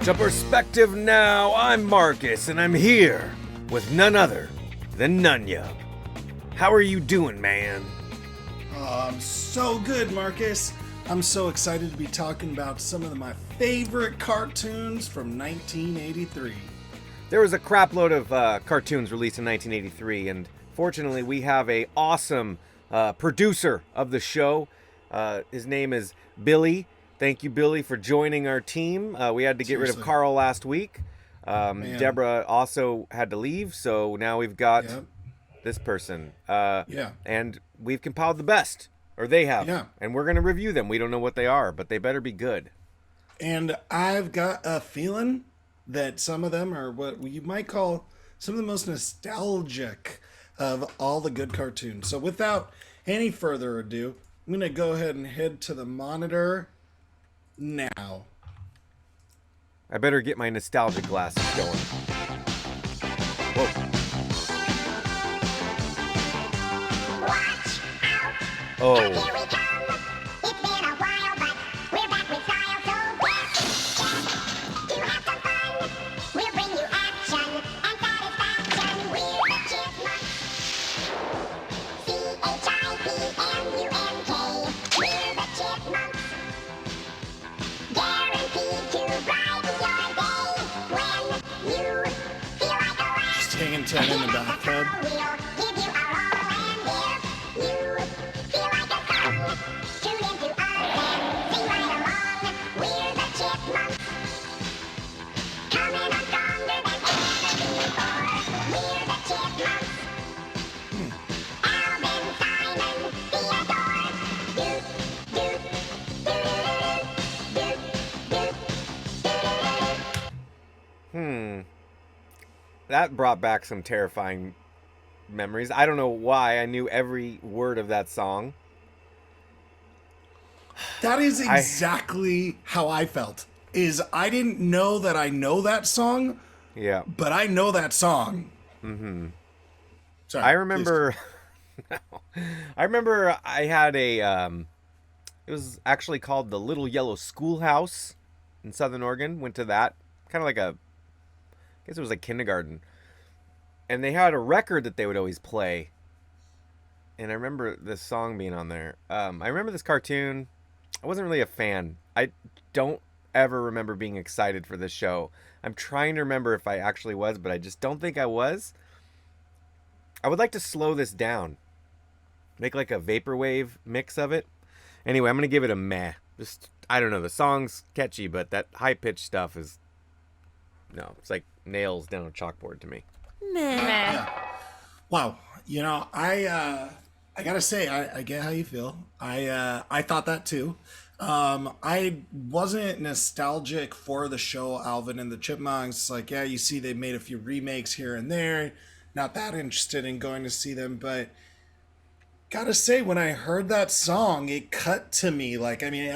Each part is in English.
To Perspective Now, I'm Marcus, and I'm here with none other than Nunya. How are you doing, man? I'm so good, Marcus. I'm so excited to be talking about some of my favorite cartoons from 1983. There was a crapload of cartoons released in 1983, and fortunately we have a awesome producer of the show. His name is Billy. Thank you, Billy, for joining our team. We had to get rid of Carl last week. Deborah also had to leave, so now we've got this person. And we've compiled the best, or they have. Yeah. And we're going to review them. We don't know what they are, but they better be good. And I've got a feeling that some of them are what you might call some of the most nostalgic of all the good cartoons. So without any further ado, I'm going to go ahead and head to the monitor now. I better get my nostalgic glasses going. Whoa. Watch out. Oh. Here we come. It's been a while, but we're back with style, so get set to have some fun. We'll bring you action and satisfaction. We're the Chipmunks. CHIPMUNK. We're the Chipmunks. Guaranteed to brighten your day when you feel like a rat. Just hanging 10 in the bathtub. We'll give you a roll, and if you feel like a song, tune into us and sing right along. We're the Chipmunks, coming on stronger than ever before. We're the Chipmunks. Alvin, Simon, Theodore. Doot, doot, doot, doot, doot. That brought back some terrifying memories. I don't know why I knew every word of that song. That is exactly how I felt. I didn't know that I know that song, Yeah. but I know that song. Mm-hmm. Sorry. I remember I had a it was actually called the Little Yellow Schoolhouse in Southern Oregon. Went to that. Kind of like I guess it was like kindergarten. And they had a record that they would always play. And I remember this song being on there. I remember this cartoon. I wasn't really a fan. I don't ever remember being excited for this show. I'm trying to remember if I actually was, but I just don't think I was. I would like to slow this down. Make like a vaporwave mix of it. Anyway, I'm going to give it a meh. Just, I don't know. The song's catchy, but that high-pitched stuff is... No, it's like nails down a chalkboard to me. Wow. You know, I gotta say, I get how you feel. I thought that too. I wasn't nostalgic for the show Alvin and the Chipmunks. Like, yeah, you see they made a few remakes here and there. Not that interested in going to see them, but gotta say, when I heard that song, it cut to me. Like, I mean,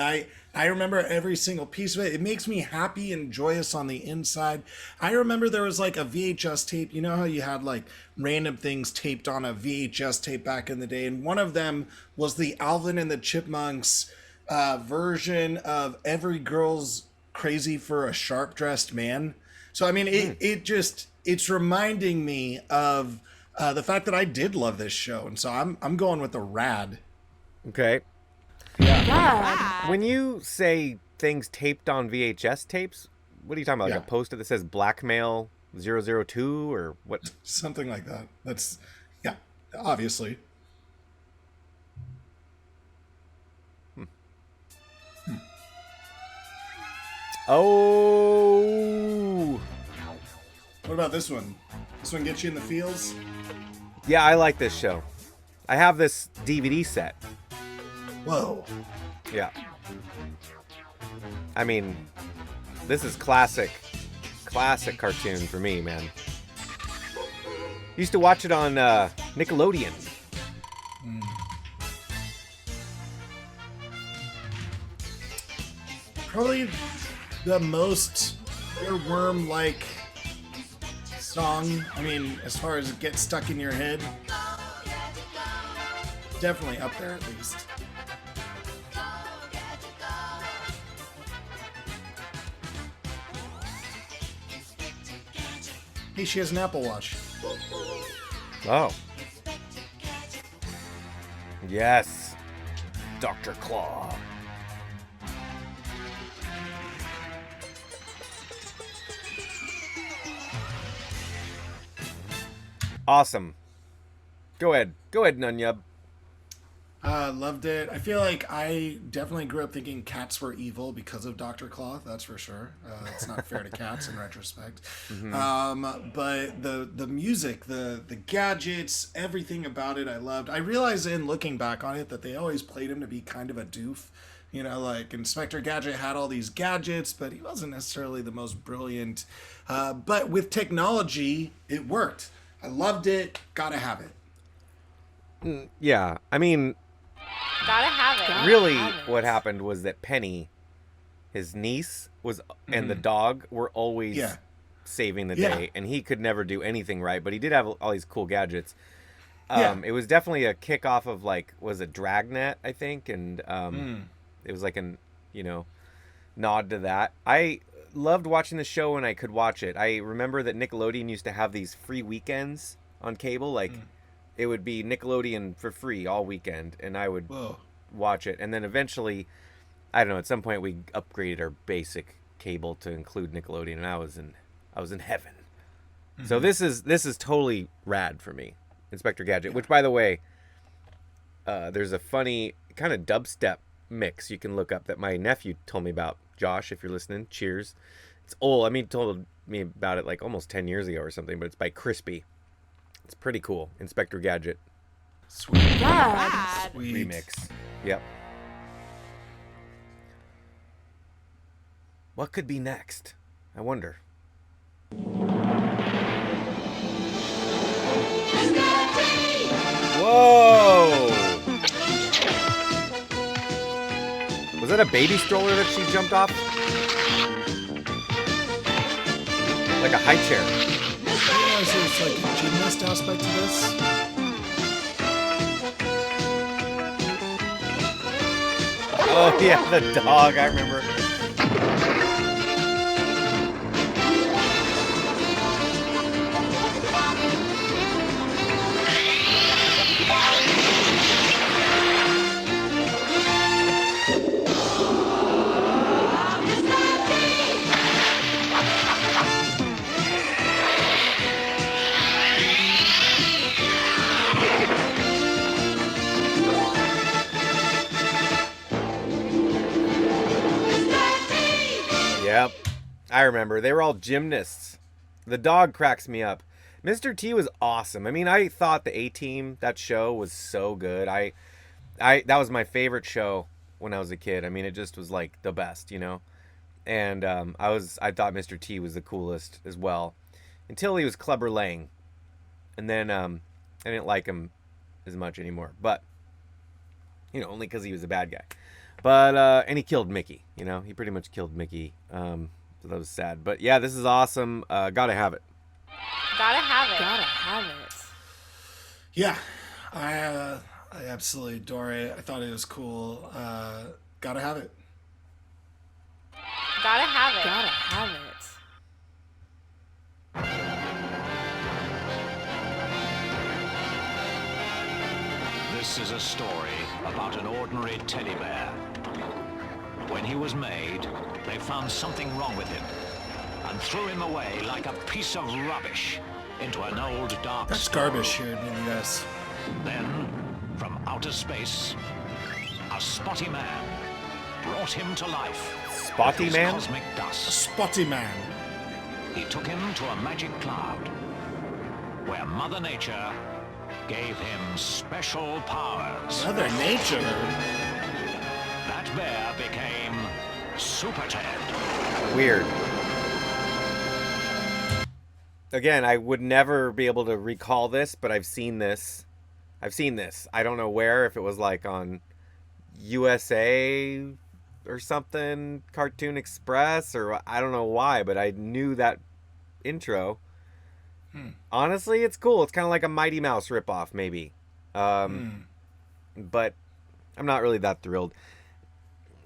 I remember every single piece of it. It makes me happy and joyous on the inside. I remember there was like a VHS tape. You know how you had like random things taped on a VHS tape back in the day? And one of them was the Alvin and the Chipmunks version of Every Girl's Crazy for a Sharp-Dressed Man. So, I mean, it's reminding me of the fact that I did love this show. And so I'm going with the rad. Okay. God. When you say things taped on VHS tapes, what are you talking about? Like Yeah. a poster that says Blackmail 002 or what? Something like that. That's, yeah, obviously. Oh. What about this one? This one gets you in the feels? Yeah, I like this show. I have this DVD set. Whoa. Yeah. I mean, this is classic cartoon for me, man. Used to watch it on Nickelodeon. Probably the most earworm-like song. I mean, as far as it gets stuck in your head. Definitely up there at least. Hey, she has an Apple Watch. Oh. Yes. Dr. Claw. Awesome. Go ahead, Nunyub. Loved it. I feel like I definitely grew up thinking cats were evil because of Dr. Claw. That's for sure. It's not fair to cats in retrospect. But the music, the gadgets, everything about it, I loved. I realized in looking back on it that they always played him to be kind of a doof. You know, like Inspector Gadget had all these gadgets, but he wasn't necessarily the most brilliant. But with technology, it worked. I loved it. Gotta have it. Yeah, I mean, Gotta have it. really what happened was that Penny, his niece, was and the dog were always Yeah. saving the Yeah. day, and he could never do anything right, but he did have all these cool gadgets. Yeah. It was definitely a kickoff of, like, was it Dragnet, I think, and it was like an, nod to that. I loved watching the show when I could watch it. I remember that Nickelodeon used to have these free weekends on cable, like it would be Nickelodeon for free all weekend, and I would Whoa. watch it. And then eventually, I don't know, at some point we upgraded our basic cable to include Nickelodeon, and I was in heaven. So this is totally rad for me, Inspector Gadget. Which, by the way, there's a funny kind of dubstep mix you can look up that my nephew told me about. Josh, if you're listening, cheers. It's old. I mean, he told me about it like almost 10 years ago or something, but it's by Crispy. It's pretty cool. Inspector Gadget Sweet. Rad. Sweet. remix. Yep. What could be next? I wonder. Whoa! Was that a baby stroller that she jumped off? Like a high chair. Yeah, so it's like a gymnast aspect to this. Oh yeah, the dog, I remember. Yep, I remember. They were all gymnasts. The dog cracks me up. Mr. T was awesome. I mean, I thought the A-Team, that show was so good. I that was my favorite show when I was a kid. I mean, it just was like the best, And I thought Mr. T was the coolest as well, until he was Clubber Lang, and then I didn't like him as much anymore. But only because he was a bad guy. But and he killed Mickey. He pretty much killed Mickey. So that was sad. But yeah, this is awesome. Gotta have it. Gotta have it. Gotta have it. Yeah, I absolutely adore it. I thought it was cool. Gotta have it. Gotta have it. Gotta have it. This is a story about an ordinary teddy bear. When he was made, they found something wrong with him and threw him away like a piece of rubbish into an old dark That's store. garbage here in the US. Then, from outer space, a spotty man brought him to life. Spotty with his man? Cosmic dust. Spotty man. He took him to a magic cloud, where Mother Nature gave him special powers. Mother Nature. That bear became Super Ted. Weird. Again, I would never be able to recall this, but I've seen this. I don't know where, if it was like on USA or something, Cartoon Express, or I don't know why, but I knew that intro. Honestly, it's cool. It's kind of like a Mighty Mouse ripoff, maybe. But I'm not really that thrilled.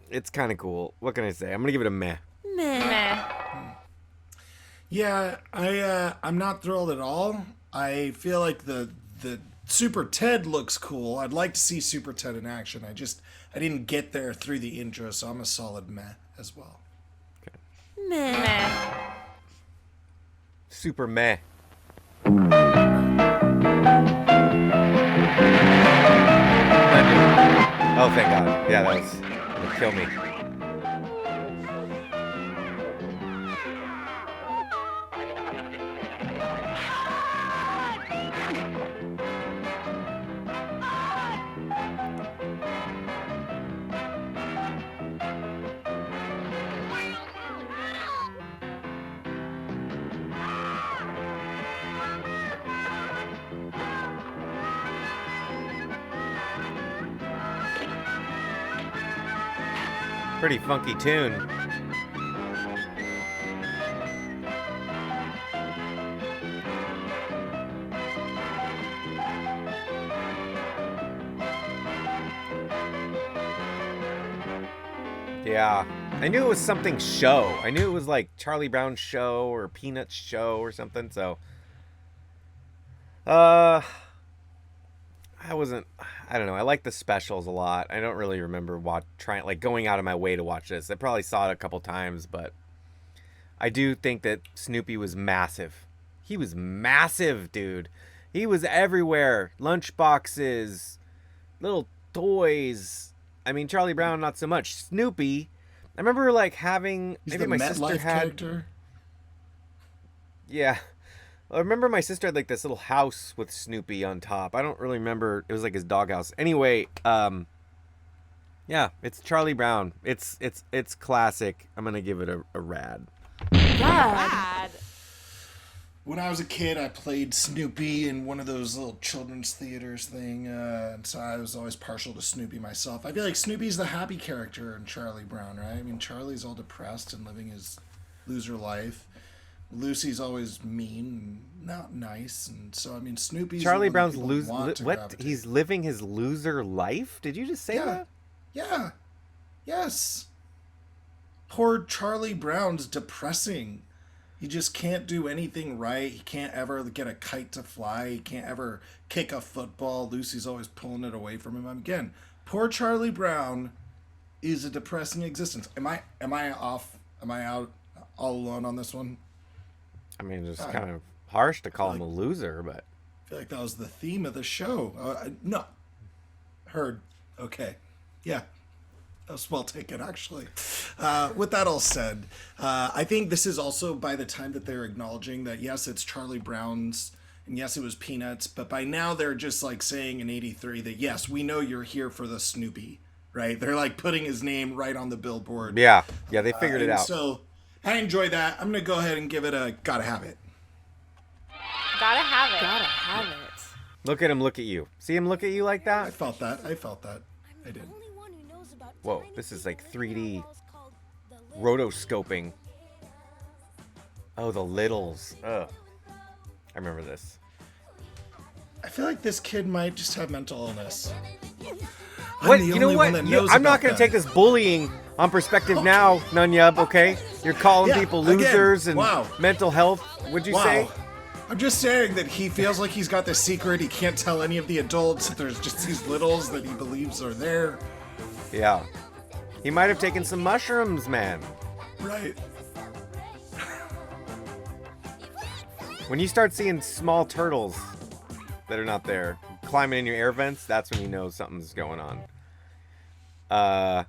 It's kind of cool. What can I say? I'm going to give it a meh. Meh. Yeah, I'm not thrilled at all. I feel like the Super Ted looks cool. I'd like to see Super Ted in action. I didn't get there through the intro, so I'm a solid meh as well. Meh. Super meh. Oh, thank God. Yeah, that was... It'll kill me. Pretty funky tune. Yeah. I knew it was something show. I knew it was like Charlie Brown's show or Peanuts show or something, so I don't know. I like the specials a lot. I don't really remember going out of my way to watch this. I probably saw it a couple times, but I do think that Snoopy was massive. He was massive, dude. He was everywhere. Lunch boxes, little toys. I mean, Charlie Brown, not so much. Snoopy, I remember like having He's maybe the my sister MetLife had. character. Yeah. I remember my sister had like this little house with Snoopy on top. I don't really remember. It was like his doghouse. Anyway, yeah, it's Charlie Brown. It's classic. I'm gonna give it a rad. Bad. When I was a kid, I played Snoopy in one of those little children's theaters thing, and so I was always partial to Snoopy myself. I feel like Snoopy's the happy character in Charlie Brown, right? I mean, Charlie's all depressed and living his loser life. Lucy's always mean and not nice, and so I mean, Snoopy's Charlie the one Brown's that people want to what? gravitate. He's living his loser life? Did you just say Yeah. that? Yeah. Yes. Poor Charlie Brown's depressing. He just can't do anything right. He can't ever get a kite to fly. He can't ever kick a football. Lucy's always pulling it away from him. Again, poor Charlie Brown is a depressing existence. Am I off? Am I out all alone on this one? I mean, it's kind of harsh to call him a loser, but I feel like that was the theme of the show. No. Heard. Okay. Yeah. That was well taken, actually. With that all said, I think this is also by the time that they're acknowledging that, yes, it's Charlie Brown's, and yes, it was Peanuts, but by now they're just like saying in 83 that, yes, we know you're here for the Snoopy, right? They're like putting his name right on the billboard. yeah, they figured it And out. So I enjoy that. I'm going to go ahead and give it a gotta have it. Gotta have it. Gotta have it. Look at him, look at you. See him look at you like I that? felt that. I did. Whoa, this is like 3D rotoscoping. Oh, the Littles. Ugh. I remember this. I feel like this kid might just have mental illness. What? the You know only what? one that I'm knows not about going to that. take this bullying on perspective now, Nunyub, okay? You're calling Yeah, people again, losers and wow. mental health. Would you say? I'm just saying that he feels like he's got this secret. He can't tell any of the adults. There's just these littles that he believes are there. Yeah. He might have taken some mushrooms, man. Right. When you start seeing small turtles that are not there climbing in your air vents, that's when you know something's going on. I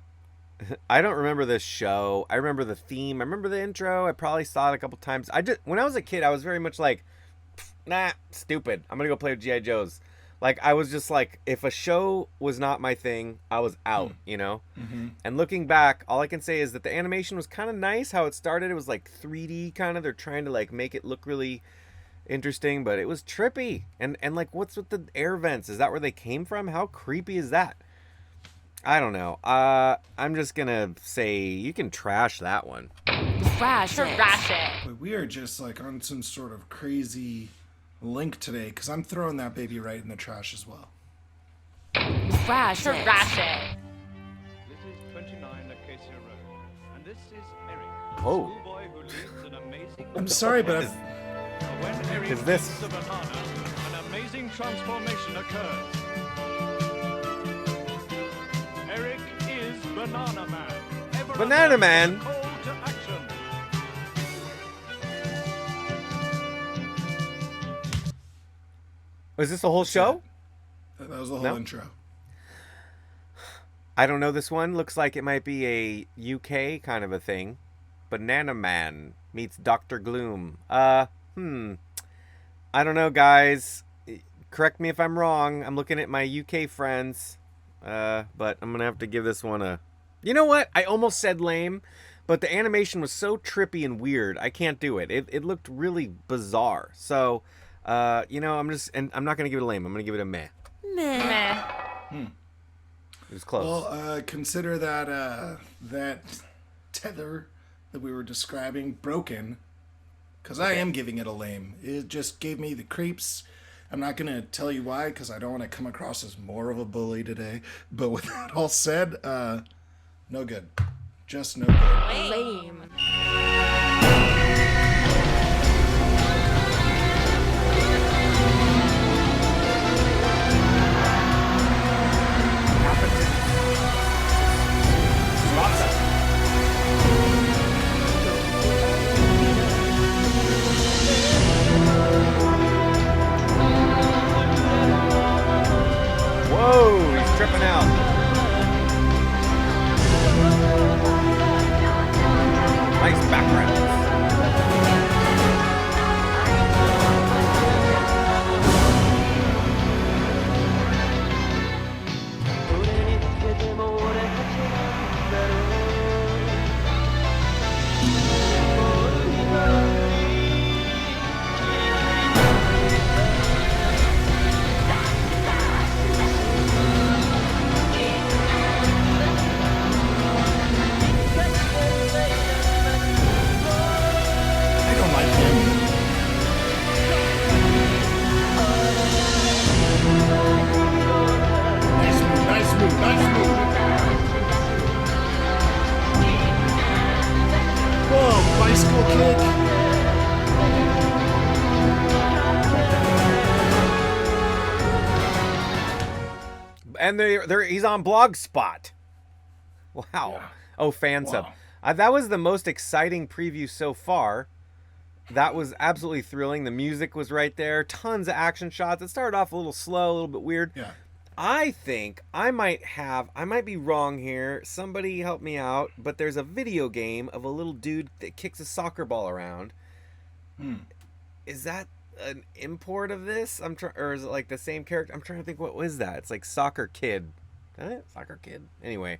don't remember this show. I remember the theme. I remember the intro. I probably saw it a couple times. When I was a kid, I was very much like, nah, stupid. I'm gonna go play with G.I. Joes. Like, I was just like, if a show was not my thing, I was out, you know? Mm-hmm. And looking back, all I can say is that the animation was kind of nice. How it started, it was like 3D kind of. They're trying to like make it look really interesting, but it was trippy. And like, what's with the air vents? Is that where they came from? How creepy is that? I don't know. I'm just gonna say you can trash that one. Trash it. Trash it. But we are just like on some sort of crazy link today because I'm throwing that baby right in the trash as well. Trash it. Trash it. This is 29 Acacia Road, and this is Eric, Oh. a schoolboy who leads an amazing I'm sorry, but Is- When Eric Is this- eats a banana, an amazing transformation occurs. Eric is Banana Man. Ever Banana alert, Man? Call to action. Was this the whole show? that was the whole No? intro. I don't know this one. Looks like it might be a UK kind of a thing. Banana Man meets Dr. Gloom. I don't know, guys. Correct me if I'm wrong. I'm looking at my UK friends. But I'm going to have to give this one a... You know what? I almost said lame, but the animation was so trippy and weird. I can't do it. It looked really bizarre. So, I'm not going to give it a lame. I'm going to give it a meh. Meh. It was close. Well, consider that that tether that we were describing broken, because I am giving it a lame. It just gave me the creeps. I'm not going to tell you why, because I don't want to come across as more of a bully today. But with that all said, no good. Just no good. Lame. Whoa, he's tripping out. Nice backgrounds. I don't like him. Nice move, nice move, nice move. Whoa, bicycle kick. And he's on Blogspot. Wow. Yeah. Oh, fan sub. Wow. That was the most exciting preview so far. That was absolutely thrilling. The music was right there. Tons of action shots. It started off a little slow, a little bit weird. Yeah. I think I might be wrong here. Somebody help me out. But there's a video game of a little dude that kicks a soccer ball around. Is that an import of this? Or is it like the same character? I'm trying to think, what was that? It's like Soccer Kid. Soccer Kid. Anyway,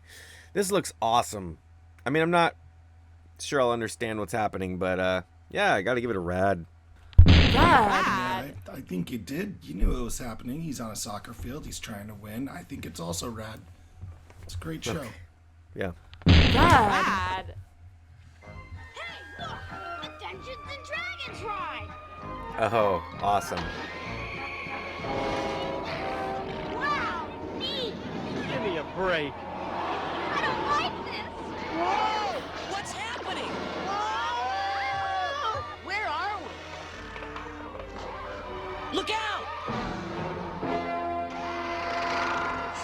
this looks awesome. I mean, I'm not sure I'll understand what's happening, but yeah, I got to give it a rad. Rad. I think you did. You knew it was happening. He's on a soccer field. He's trying to win. I think it's also rad. It's a great show. Yeah. Rad. Bad. Hey, look! A Dungeons and Dragons ride! Oh, awesome. Wow, neat! Give me a break. I don't like this! Whoa! What's happening? Whoa! Where are we? Look out!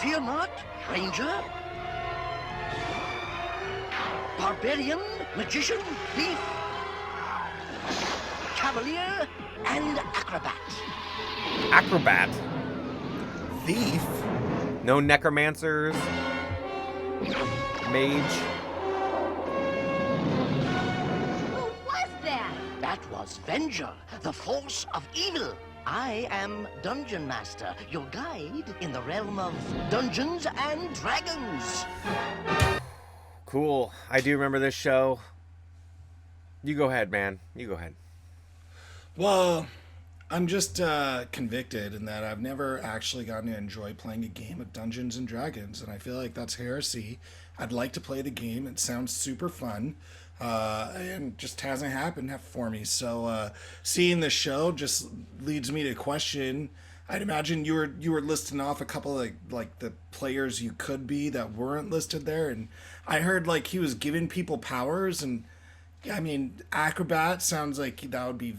Fear not, Ranger. Barbarian, magician, thief, cavalier, and acrobat. Acrobat. Thief? No necromancers. Mage. Who was that? That was Venger, the force of evil. I am Dungeon Master, your guide in the realm of Dungeons and Dragons. Cool. I do remember this show. You go ahead, man. You go ahead. Well, I'm just convicted in that I've never actually gotten to enjoy playing a game of Dungeons and Dragons, and I feel like that's heresy. I'd like to play the game. It sounds super fun, and just hasn't happened for me. So seeing this show just leads me to question. I'd imagine you were listing off a couple of like the players you could be that weren't listed there, and I heard like he was giving people powers, and Yeah, I mean, acrobat sounds like that would be,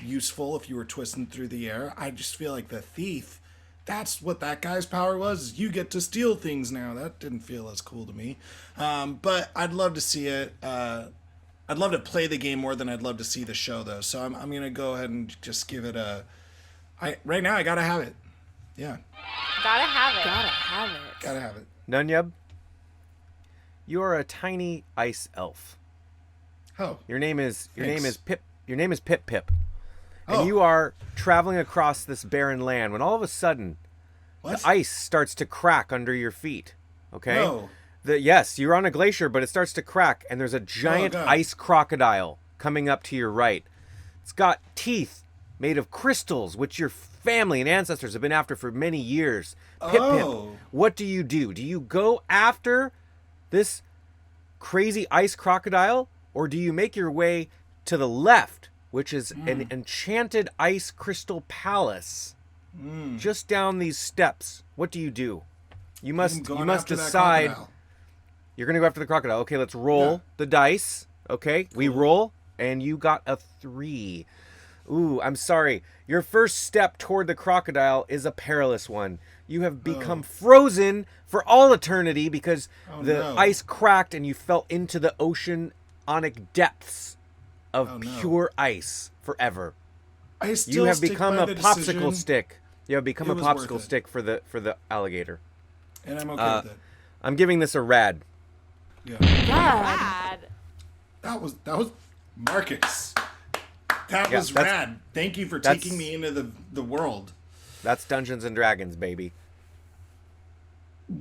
useful if you were twisting through the air. I just feel like the thief, that's what that guy's power was. You get to steal things now. That didn't feel as cool to me. But I'd love to see it. I'd love to play the game more than I'd love to see the show, though. So I'm going to go ahead and just give it a... right now, I got to have it. Yeah, Gotta have it. Gotta have it. got to have it. Nunyub, you are a tiny ice elf. Oh, Your name is Thanks. Pip. Your name is Pip Pip. And Oh. you are traveling across this barren land when all of a sudden what? the ice starts to crack under your feet. Okay? No. Yes, you're on a glacier, but it starts to crack, and there's a giant God. ice crocodile coming up to your right. It's got teeth made of crystals, which your family and ancestors have been after for many years. Pip Pip, Oh. what do? Do you go after this crazy ice crocodile, or do you make your way to the left, which is an enchanted ice crystal palace just down these steps? What do? You I'm must going after that decide. crocodile. You're gonna go after the crocodile. Okay, let's roll Yeah. the dice. Okay, we roll, and you got a 3. Ooh, I'm sorry. Your first step toward the crocodile is a perilous one. You have become frozen for all eternity because the no. ice cracked and you fell into the oceanic depths of Oh, no. pure ice forever. I still You have stick become by a the popsicle decision, stick. You have become It a was worth popsicle it. stick for the alligator. and I'm okay with it. I'm giving this a rad. Yeah. Rad. That was Marcus. That Yeah, was that's- rad. Thank you for that's- taking me into the world. That's Dungeons and Dragons, baby.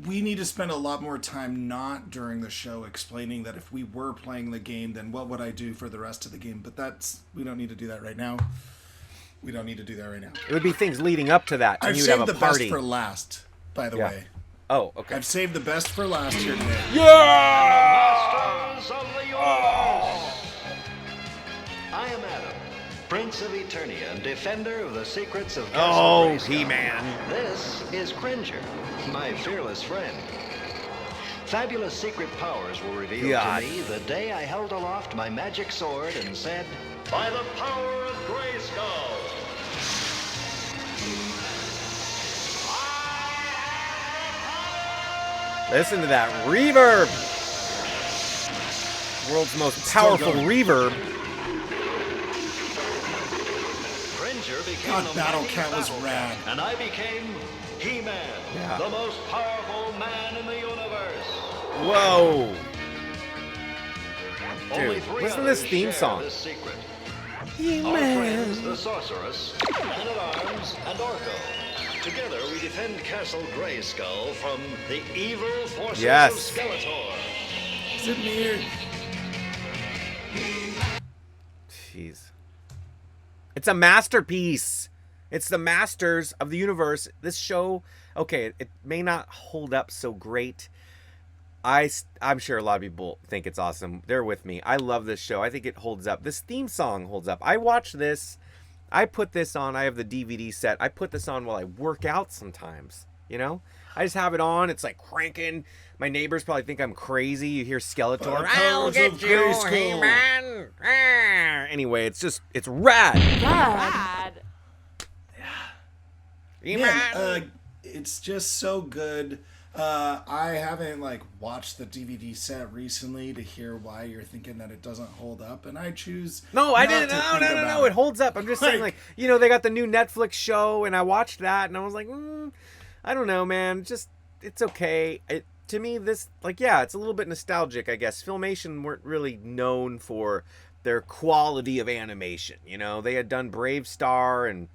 We need to spend a lot more time not during the show explaining that if we were playing the game, then what would I do for the rest of the game? But we don't need to do that right now. We don't need to do that right now. It would be things leading up to that, and I've you'd have saved a the party. best for last, by the Yeah. way. Oh, okay. I've saved the best for last here today. Masters of the universe! I am Adam, Prince of Eternia and defender of the secrets of Castle Oh, Grayskull. He-Man. This is Cringer, my fearless friend. Fabulous secret powers were revealed God. to me the day I held aloft my magic sword and said, "By the power of Grayskull!" Listen to that reverb. World's most powerful going. reverb. Cringer became God, a Battle mighty Cat was battle rad. cat, and I became He-Man, Yeah. the most powerful man in the universe. Whoa. Only Dude, 3 listen to others this theme share song. This secret. Our friends, the Sorceress, Man-at-Arms, and Orko. Together, we defend Castle Grayskull from the evil forces Yes. of Skeletor. Is it me? Jeez. It's a masterpiece. It's the masters of the universe. This show, okay, it may not hold up so great. I'm sure a lot of people think it's awesome. They're with me. I love this show. I think it holds up. This theme song holds up. I watch this. I put this on. I have the DVD set. I put this on while I work out sometimes. You know? I just have it on. It's like cranking. My neighbors probably think I'm crazy. You hear Skeletor. By the I'll powers get of you, Grayskull." He-Man. Ah. Anyway, it's rad. Rad. He-Man. Man, it's just so good. I haven't watched the DVD set recently to hear why you're thinking that it doesn't hold up, and I choose. No, I not didn't. to No, think no, no, about no. It holds up. I'm just saying, Like- they got the new Netflix show, and I watched that, and I was like, I don't know, man. It's okay. To me, this, it's a little bit nostalgic, I guess. Filmation weren't really known for their quality of animation. You know, they had done Brave Star and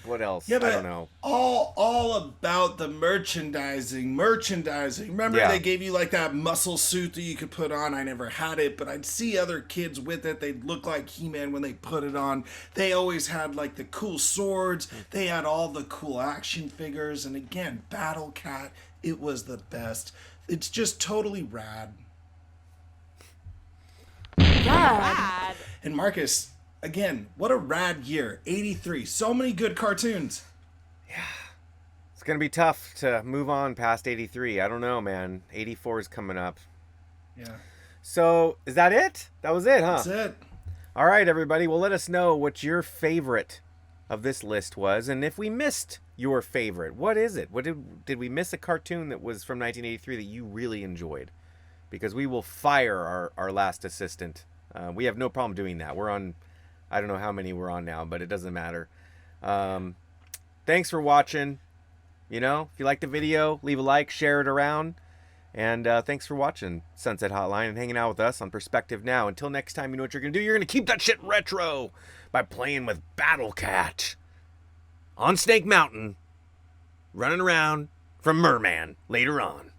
what else? Yeah, but I don't know. all about the merchandising. Remember Yeah. they gave you that muscle suit that you could put on. I never had it, but I'd see other kids with it. They'd look like He-Man when they put it on. They always had the cool swords. They had all the cool action figures. And again, Battle Cat, it was the best. It's just totally rad. Rad. Rad. And Marcus, again, what a rad year. 83. So many good cartoons. It's gonna be tough to move on past 83. I don't know, man. 84 is coming up. Yeah. So, is that it? That was it, huh? That's it. All right, everybody. Well, let us know what your favorite of this list was, and if we missed your favorite, what is it? What did we miss a cartoon that was from 1983 that you really enjoyed? Because we will fire our last assistant. We have no problem doing that. We're on, I don't know how many we're on now, but it doesn't matter. Thanks for watching. You know, if you like the video, leave a like, share it around. And thanks for watching Sunset Hotline and hanging out with us on Perspective Now. Until next time, you know what you're going to do? You're going to keep that shit retro by playing with Battle Cat on Snake Mountain, running around from Merman later on.